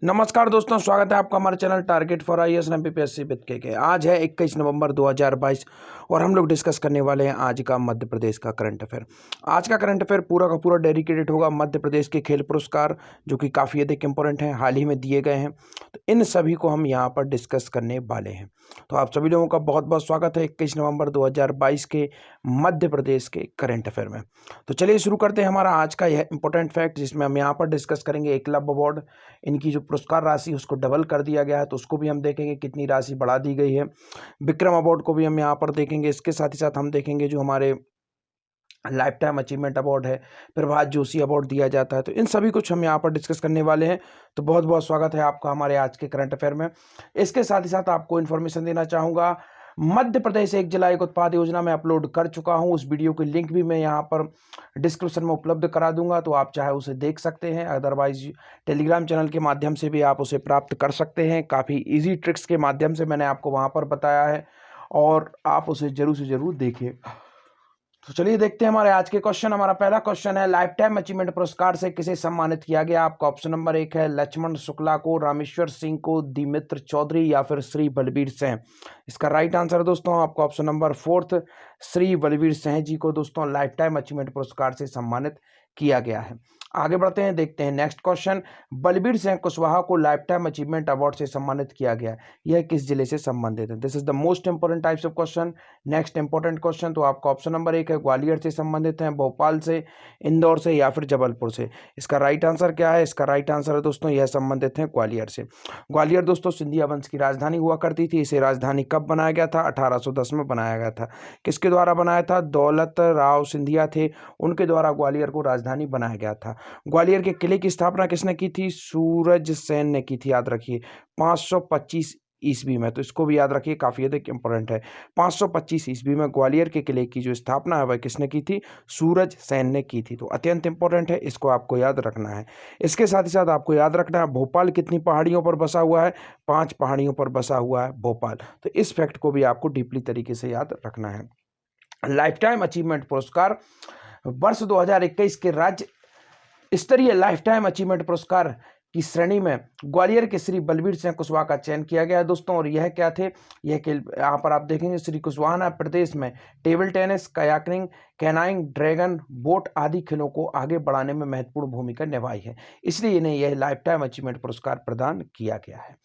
नमस्कार दोस्तों, स्वागत है आपका हमारे channel target for IAS and MPPSC with के। आज है 21 नवंबर 2022 और हम लोग डिस्कस करने वाले हैं आज का मध्य प्रदेश का करंट अफेयर। आज का करंट अफेयर पूरा का पूरा डेडिकेटेड होगा मध्य प्रदेश के खेल पुरस्कार, जो कि काफ़ी अधिक इंपॉर्टेंट हैं, हाल ही में दिए गए हैं। तो इन सभी को हम यहाँ पर डिस्कस करने वाले हैं। तो आप सभी लोगों का बहुत बहुत स्वागत है 21 नवंबर 2022 के मध्य प्रदेश के करंट अफेयर में। तो चलिए शुरू करते हैं हमारा आज का यह इंपॉर्टेंट फैक्ट, जिसमें हम यहाँ पर डिस्कस करेंगे एकलव्य अवार्ड। इनकी जो पुरस्कार राशि उसको डबल कर दिया गया है, तो उसको भी हम देखेंगे कितनी राशि बढ़ा दी गई है। विक्रम अवार्ड को भी हम यहाँ पर देखेंगे। इसके साथ ही साथ हम देखेंगे जो हमारे लाइफ टाइम अचीवमेंट अवार्ड है, प्रभात जोशी अवार्ड दिया जाता है। तो इन सभी कुछ हम यहाँ पर डिस्कस करने वाले हैं। तो बहुत बहुत स्वागत है आपका हमारे आज के करंट अफेयर में। इसके साथ ही साथ आपको इन्फॉर्मेशन देना चाहूँगा, मध्य प्रदेश एक जिला एक उत्पाद योजना में अपलोड कर चुका हूं। उस वीडियो की लिंक भी मैं यहां पर डिस्क्रिप्शन में उपलब्ध करा दूंगा, तो आप चाहे उसे देख सकते हैं। अदरवाइज टेलीग्राम चैनल के माध्यम से भी आप उसे प्राप्त कर सकते हैं। काफ़ी इजी ट्रिक्स के माध्यम से मैंने आपको वहां पर बताया है और आप उसे जरूर से जरूर देखिए। तो चलिए देखते हैं हमारे आज के क्वेश्चन। हमारा पहला क्वेश्चन है, लाइफ टाइम अचीवमेंट पुरस्कार से किसे सम्मानित किया गया? आपका ऑप्शन नंबर 1 है लक्ष्मण शुक्ला को, रामेश्वर सिंह को, दिमित्र चौधरी या फिर श्री बलबीर सिंह। इसका राइट आंसर है दोस्तों आपका ऑप्शन नंबर 4 श्री बलबीर सिंह जी को दोस्तों लाइफ टाइम अचीवमेंट पुरस्कार से सम्मानित किया गया है। आगे बढ़ते हैं, देखते हैं नेक्स्ट क्वेश्चन। बलबीर सिंह कुशवाहा को लाइफ टाइम अचीवमेंट अवार्ड से सम्मानित किया गया, यह किस जिले से संबंधित है? This is the most important types of question. Next important question, तो आपका ऑप्शन नंबर 1 है ग्वालियर से संबंधित है, भोपाल से, इंदौर से या फिर जबलपुर से। इसका राइट आंसर क्या है? इसका राइट आंसर है दोस्तों यह संबंधित है ग्वालियर से। ग्वालियर दोस्तों सिंधिया वंश की राजधानी हुआ करती थी। इसे राजधानी कब बनाया गया था? 1810 में बनाया गया था। किसके द्वारा बनाया था? दौलत राव सिंधिया थे, उनके द्वारा ग्वालियर को राजधानी बनाया गया था। ग्वालियर के किले की स्थापना किसने की थी? सूरज सेन ने की थी, याद रखिए 525 ईस्वी में। तो इसको भी याद रखिए, काफी अधिक इंपॉर्टेंट है। 525 ईस्वी में ग्वालियर के किले की जो स्थापना है वह किसने की थी? सूरज सेन ने की थी। तो अत्यंत इंपॉर्टेंट है, इसको आपको याद रखना है। इसके साथ ही साथ आपको याद रखना है भोपाल कितनी पहाड़ियों पर बसा हुआ है? 5 पहाड़ियों पर बसा हुआ है भोपाल। तो इस फैक्ट को भी आपको डीपली तरीके से याद रखना है। लाइफ टाइम अचीवमेंट पुरस्कार वर्ष 2021 के राज्य स्तरीय लाइफ टाइम अचीवमेंट पुरस्कार की श्रेणी में ग्वालियर के श्री बलबीर सिंह कुशवाहा का चयन किया गया है दोस्तों। और यह क्या थे? यह यहाँ पर आप देखेंगे श्री कुशवाहा ने प्रदेश में table tennis, kayaking, canoeing, dragon boat आदि खेलों को आगे बढ़ाने में महत्वपूर्ण भूमिका निभाई है, इसलिए इन्हें यह लाइफ टाइम अचीवमेंट पुरस्कार प्रदान किया गया है।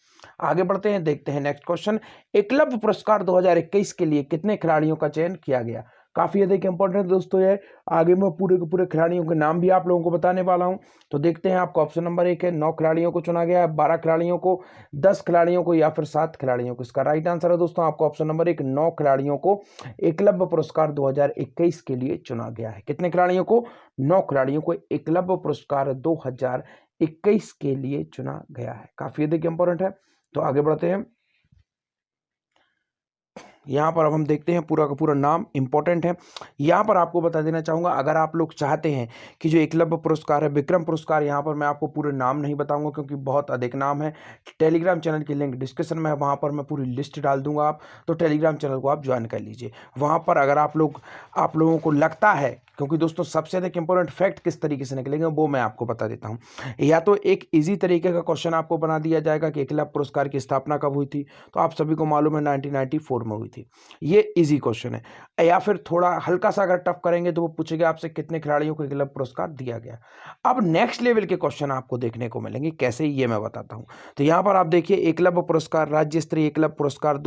आगे बढ़ते हैं, देखते हैं नेक्स्ट क्वेश्चन। एकलव्य पुरस्कार 2021 के लिए कितने खिलाड़ियों का चयन किया गया? काफी अधिक इंपॉर्टेंट दोस्तों है। आगे मैं पूरे के पूरे खिलाड़ियों के नाम भी आप लोगों को बताने वाला हूं। तो देखते हैं, आपका ऑप्शन नंबर 1 है 9 खिलाड़ियों को चुना गया है, 12 खिलाड़ियों को, 10 खिलाड़ियों को या फिर 7 खिलाड़ियों को। इसका राइट आंसर है दोस्तों आपका ऑप्शन नंबर 1 9 खिलाड़ियों को एकलव्य पुरस्कार 2021 के लिए चुना गया है। कितने खिलाड़ियों को? 9 खिलाड़ियों को एकलव्य पुरस्कार 2021 के लिए चुना गया है। काफी अधिक इंपॉर्टेंट है। तो आगे बढ़ते हैं, यहाँ पर अब हम देखते हैं पूरा का पूरा नाम इंपॉर्टेंट है। यहाँ पर आपको बता देना चाहूँगा, अगर आप लोग चाहते हैं कि जो एकलव्य पुरस्कार है, विक्रम पुरस्कार, यहाँ पर मैं आपको पूरे नाम नहीं बताऊंगा क्योंकि बहुत अधिक नाम है। टेलीग्राम चैनल की लिंक डिस्क्रिप्शन में है, वहाँ पर मैं पूरी लिस्ट डाल दूंगा। आप तो टेलीग्राम चैनल को आप ज्वाइन कर लीजिए। वहाँ पर अगर आप लोगों को लगता है, क्योंकि दोस्तों सबसे अधिक इंपॉर्टेंट फैक्ट किस तरीके से निकलेंगे वो मैं आपको बता देता हूँ। या तो एक इजी तरीके का क्वेश्चन आपको बना दिया जाएगा कि एकलव्य पुरस्कार की स्थापना कब हुई थी, तो आप सभी को मालूम है 1994 में हुई थी। ये इजी क्वेश्चन है। या फिर थोड़ा हल्का सा अगर टफ करेंगे तो वो पूछेगा आपसे कितने खिलाड़ियों को एकलव्य पुरस्कार दिया गया। अब नेक्स्ट लेवल के क्वेश्चन आपको देखने को मिलेंगे, कैसे ये मैं बताता हूं। तो यहां पर आप देखिए, एकलव्य पुरस्कार, राज्य स्तरीय एकलव्य पुरस्कार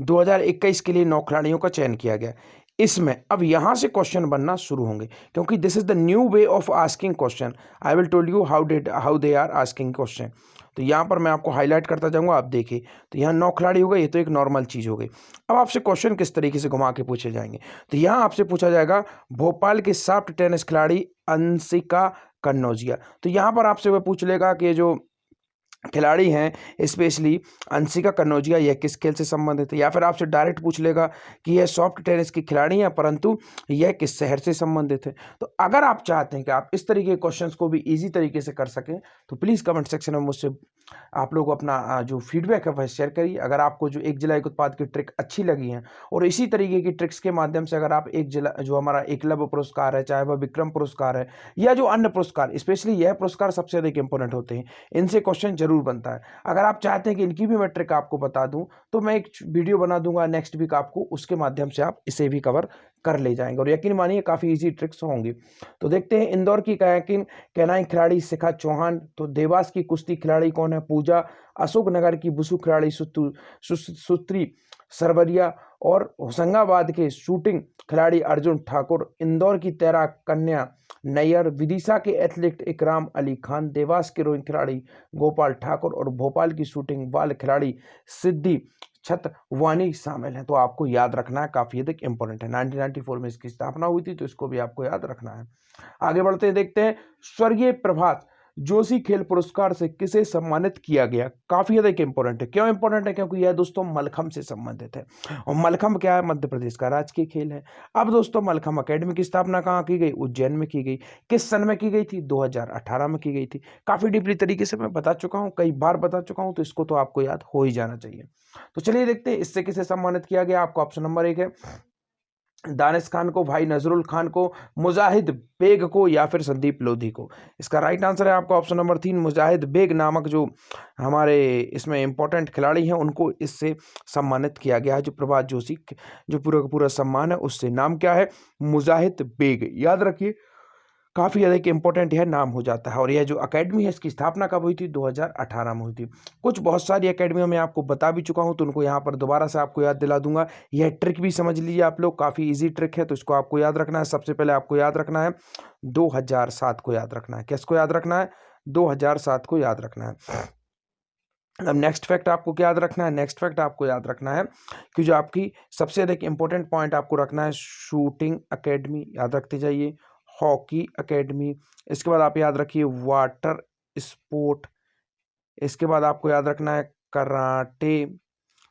2021 के लिए 9 खिलाड़ियों का चयन किया गया। इसमें अब यहां से क्वेश्चन बनना शुरू होंगे, क्योंकि this is the new way of asking question. I will told you how they are asking question. तो यहां पर मैं आपको हाईलाइट करता जाऊंगा, आप देखिए। तो यहां 9 खिलाड़ी हो गए, ये तो एक नॉर्मल चीज हो गई। अब आपसे क्वेश्चन किस तरीके से घुमा के पूछे जाएंगे, तो यहां आपसे पूछा जाएगा भोपाल के सॉफ्ट टेनिस खिलाड़ी अंशिका कन्नौजिया। तो यहां पर आपसे वह पूछ लेगा कि जो खिलाड़ी हैं स्पेशली अंशिका कनौजिया, यह किस खेल से संबंधित है? या फिर आपसे डायरेक्ट पूछ लेगा कि यह सॉफ्ट टेनिस की खिलाड़ी हैं परंतु यह किस शहर से संबंधित है? तो अगर आप चाहते हैं कि आप इस तरीके के क्वेश्चंस को भी इजी तरीके से कर सकें तो प्लीज़ कमेंट सेक्शन में मुझसे आप लोग अपना जो फीडबैक है वह शेयर करिए। अगर आपको जो एक जिला एक उत्पाद की ट्रिक अच्छी लगी है और इसी तरीके की ट्रिक्स के माध्यम से अगर आप एक जिला जो हमारा एकलव्य पुरस्कार है, चाहे वह विक्रम पुरस्कार है या जो अन्य पुरस्कार, स्पेशली यह पुरस्कार सबसे अधिक इंपॉर्टेंट होते हैं, इनसे क्वेश्चन जरूर बनता है। अगर आप चाहते हैं कि इनकी भी मैं ट्रिक आपको बता दूं तो मैं एक वीडियो बना दूंगा नेक्स्ट वीक आपको, उसके माध्यम से आप इसे भी कवर कर ले जाएंगे और यकीन मानिए काफ़ी इजी ट्रिक्स होंगी। तो देखते हैं इंदौर की कैनाई खिलाड़ी शिखा चौहान, तो देवास की कुश्ती खिलाड़ी कौन है? पूजा, अशोकनगर की वुशु खिलाड़ी सुत्री सरवरिया और होशंगाबाद के शूटिंग खिलाड़ी अर्जुन ठाकुर, इंदौर की तैराक कन्या नैयर, विदिशा के एथलीट इकराम अली खान, देवास के रोइंग खिलाड़ी गोपाल ठाकुर और भोपाल की शूटिंग बाल खिलाड़ी सिद्धि छतवानी शामिल हैं। तो आपको याद रखना है, काफी अधिक इंपॉर्टेंट है। 1994 में इसकी स्थापना हुई थी तो इसको भी आपको याद रखना है। आगे बढ़ते हैं, देखते हैं स्वर्गीय प्रभात जोशी खेल पुरस्कार से किसे सम्मानित किया गया? काफी अधिक इंपॉर्टेंट है। क्यों इंपॉर्टेंट है? क्योंकि यह दोस्तों मलखंभ से संबंधित है और मलखंभ क्या है? मध्य प्रदेश का राजकीय खेल है। अब दोस्तों मलखंभ अकेडमी की स्थापना कहाँ की गई? उज्जैन में की गई। किस सन में की गई थी? 2018 में की गई थी। काफी डीपली तरीके से मैं बता चुका हूँ, कई बार बता चुका हूँ, तो इसको तो आपको याद हो ही जाना चाहिए। तो चलिए देखते हैं इससे किसे सम्मानित किया गया। आपको ऑप्शन नंबर 1 है दानिश खान को, भाई नजरुल खान को, मुजाहिद बेग को या फिर संदीप लोधी को। इसका राइट आंसर है आपका ऑप्शन नंबर 3 मुजाहिद बेग नामक जो हमारे इसमें इंपॉर्टेंट खिलाड़ी हैं उनको इससे सम्मानित किया गया है। जो प्रभात जोशी जो पूरा का पूरा सम्मान है उससे, नाम क्या है? मुजाहिद बेग। याद रखिए काफ़ी अधिक इंपॉर्टेंट यह नाम हो जाता है। और यह जो अकेडमी है इसकी स्थापना कब हुई थी? 2018 में हुई थी। कुछ बहुत सारी अकेडमियों में आपको बता भी चुका हूं तो उनको यहाँ पर दोबारा से आपको याद दिला दूंगा। यह ट्रिक भी समझ लीजिए आप लोग, काफ़ी इजी ट्रिक है तो इसको आपको याद रखना है। सबसे पहले आपको याद रखना है 2007 को याद रखना है। किसको याद रखना है? 2007 को याद रखना है। अब नेक्स्ट फैक्ट आपको क्या याद रखना है? नेक्स्ट फैक्ट आपको याद रखना है कि जो आपकी सबसे अधिक इंपॉर्टेंट पॉइंट आपको रखना है, शूटिंग अकेडमी याद रखते जाइए, हॉकी अकेडमी, इसके बाद आप याद रखिए वाटर स्पोर्ट, इसके बाद आपको याद रखना है कराटे।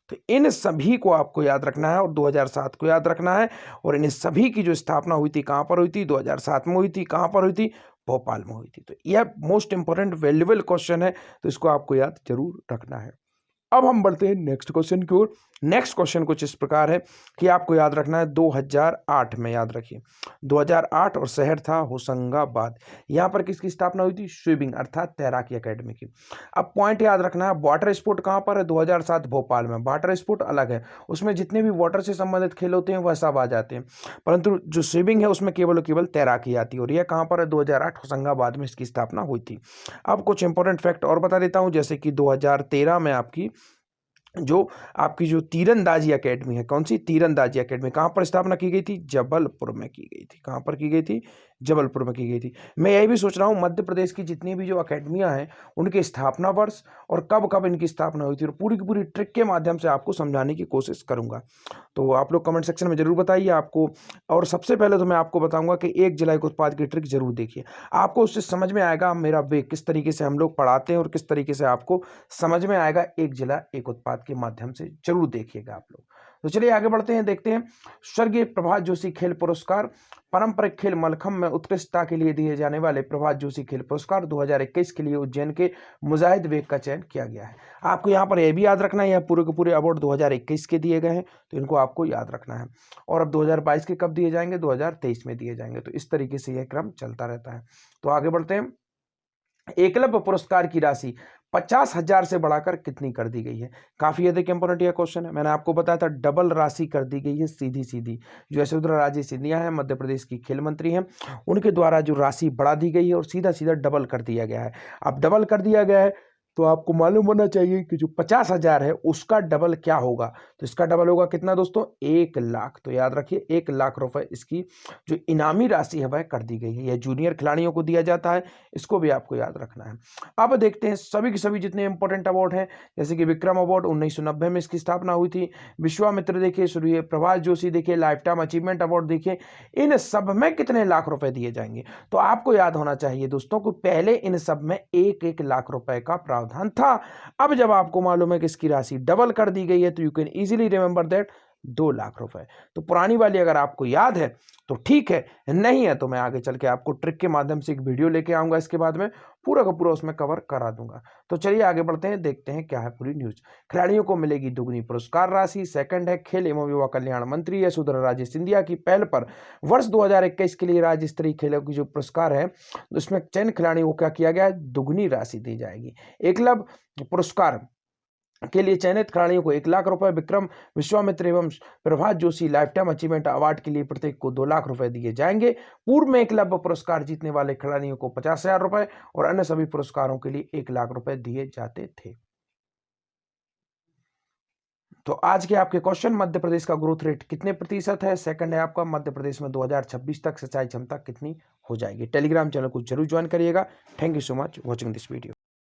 तो इन सभी को आपको याद रखना है और 2007 को याद रखना है। और इन सभी की जो स्थापना हुई थी कहाँ पर हुई थी? 2007 में हुई थी। कहाँ पर हुई थी? भोपाल में हुई थी। तो यह मोस्ट इंपॉर्टेंट वैल्यूएबल क्वेश्चन है तो इसको आपको याद जरूर रखना है। अब हम बढ़ते हैं नेक्स्ट क्वेश्चन की ओर। नेक्स्ट क्वेश्चन कुछ इस प्रकार है कि आपको याद रखना है 2008 में, याद रखिए 2008 और शहर था होशंगाबाद। यहाँ पर किसकी स्थापना हुई थी? स्विमिंग अर्थात तैराकी एकेडमी की। अब पॉइंट याद रखना है, वाटर स्पोर्ट कहाँ पर है? 2007 भोपाल में। वाटर स्पोर्ट अलग है, उसमें जितने भी वाटर से संबंधित खेल होते हैं वह सब आ जाते हैं, परंतु जो स्विमिंग है उसमें केवल और केवल तैराकी आती है। और यह कहाँ पर है? 2008 होशंगाबाद में इसकी स्थापना हुई थी। अब कुछ इंपॉर्टेंट फैक्ट और बता देता हूँ, जैसे कि 2013 में आपकी जो तीरंदाजी एकेडमी है, कौन सी? तीरंदाजी एकेडमी कहाँ पर स्थापना की गई थी? जबलपुर में की गई थी। कहाँ पर की गई थी? जबलपुर में की गई थी। मैं यही भी सोच रहा हूँ मध्य प्रदेश की जितनी भी जो अकेडमियां हैं उनके स्थापना वर्ष और कब कब इनकी स्थापना हुई थी और पूरी की पूरी ट्रिक के माध्यम से आपको समझाने की कोशिश करूंगा। तो आप लोग कमेंट सेक्शन में जरूर बताइए आपको। और सबसे पहले तो मैं आपको बताऊंगा कि एक जिला एक उत्पाद की ट्रिक जरूर देखिए, आपको उससे समझ में आएगा मेरा वे किस तरीके से हम लोग पढ़ाते हैं और किस तरीके से आपको समझ में आएगा। एक जिला एक उत्पाद के माध्यम से जरूर देखिएगा आप लोग। तो चलिए आगे बढ़ते हैं, देखते हैं स्वर्गीय प्रभात जोशी खेल पुरस्कार। पारंपरिक खेल मलखंभ में उत्कृष्टता के लिए दिए जाने वाले प्रभात जोशी खेल पुरस्कार 2021 के लिए उज्जैन के मुजाहिद बेग का चयन किया गया है। आपको यहाँ पर यह भी याद रखना है यह पूरे के पूरे अवार्ड 2021 के दिए गए हैं तो इनको आपको याद रखना है। और अब 2022 के कब दिए जाएंगे? 2023 में दिए जाएंगे। तो इस तरीके से यह क्रम चलता रहता है। तो आगे बढ़ते हैं। एकलव्य पुरस्कार की राशि 50,000 से बढ़ाकर कितनी कर दी गई है? काफी अधिक इंपॉर्टेंट यह क्वेश्चन है। मैंने आपको बताया था डबल राशि कर दी गई है, सीधी सीधी। जो यशोधरा राजे सिंधिया है, मध्य प्रदेश की खेल मंत्री हैं, उनके द्वारा जो राशि बढ़ा दी गई है और सीधा सीधा डबल कर दिया गया है। अब डबल कर दिया गया है तो आपको मालूम होना चाहिए कि जो 50,000 है उसका डबल क्या होगा। तो इसका डबल होगा कितना दोस्तों? 1 लाख। तो याद रखिए 1 लाख रुपए इसकी जो इनामी राशि है वह कर दी गई है। यह जूनियर खिलाड़ियों को दिया जाता है, इसको भी आपको याद रखना है। अब देखते हैं सभी के सभी जितने इंपॉर्टेंट अवार्ड हैं, जैसे कि विक्रम अवार्ड 1990 में इसकी स्थापना हुई थी। विश्वामित्र देखिए, सूर्य प्रभात जोशी देखिए, लाइफ टाइम अचीवमेंट अवार्ड देखिए, इन सब में कितने लाख रुपए दिए जाएंगे? तो आपको याद होना चाहिए दोस्तों को पहले इन सब में 1-1 लाख रुपए का प्रावधान प्रावधान था। अब जब आपको मालूम है कि इसकी राशि डबल कर दी गई है तो you can easily remember that 2 lakh रुपए। तो पुरानी वाली अगर आपको याद है तो ठीक है, नहीं है तो मैं आगे चल के आपको ट्रिक के माध्यम से एक वीडियो लेके आऊंगा, इसके बाद में पूरा का पूरा उसमें कवर करा दूंगा। तो चलिए आगे बढ़ते हैं, देखते हैं क्या है पूरी न्यूज। खिलाड़ियों को मिलेगी दुगनी पुरस्कार राशि। सेकंड है, खेल एवं युवा कल्याण मंत्री यशोधरा राजे सिंधिया की पहल पर वर्ष 2021 के लिए राज्य स्तरीय खेलों की जो पुरस्कार है उसमें चयन खिलाड़ियों को क्या किया गया है, दुगनी राशि दी जाएगी। एकलव्य पुरस्कार के लिए चयनित खिलाड़ियों को 1 लाख रुपए, विक्रम विश्वामित्र एवं Prabhat Joshi lifetime achievement award के लिए प्रत्येक को 2 लाख रुपए दिए जाएंगे। पूर्व में एकलव्य पुरस्कार जीतने वाले खिलाड़ियों को 50,000 रुपए और अन्य सभी पुरस्कारों के लिए 1 लाख रुपए दिए जाते थे। तो आज के आपके क्वेश्चन, मध्य प्रदेश का ग्रोथ रेट कितने प्रतिशत है। सेकंड है आपका, मध्य प्रदेश में 2026 तक सिंचाई क्षमता कितनी हो जाएगी। टेलीग्राम चैनल को जरूर ज्वाइन करिएगा। Thank you so much watching this video.